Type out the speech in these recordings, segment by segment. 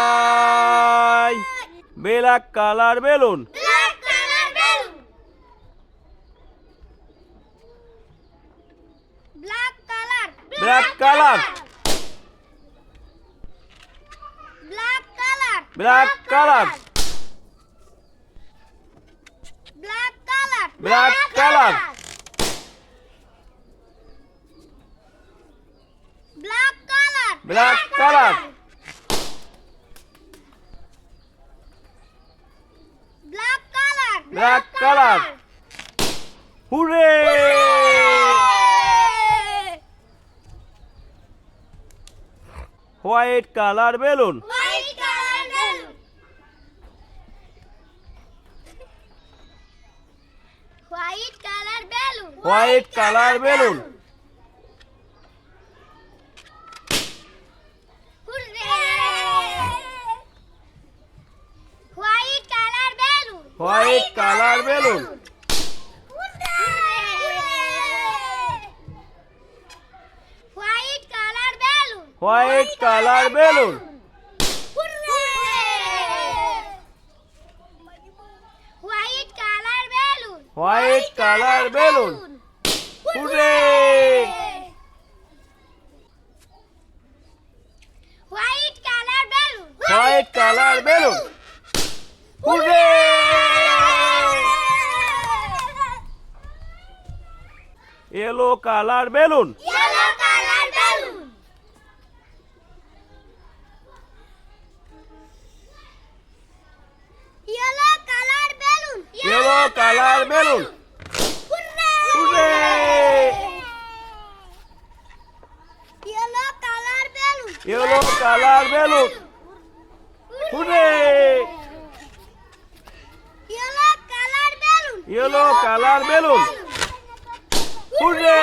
high black colour balloon black color black colour black color black colour black color black colour black color black colour black color black colour hooray white colour balloon white color balloon white color balloon white colour balloon white color balloon white colour balloon white color balloon white colour balloon white color balloon white colour balloon hooray white color balloon white colour balloon hooray yellow colour balloon yellow color balloon yellow color balloon yellow colour balloon hooray yellow color balloon yellow colour balloon hooray yellow color balloon yellow colour balloon hooray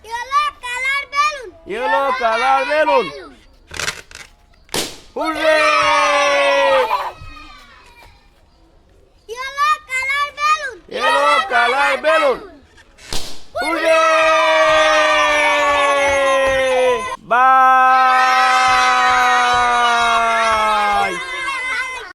yellow color balloon yellow colour balloon hooray yellow color balloon yellow colour balloon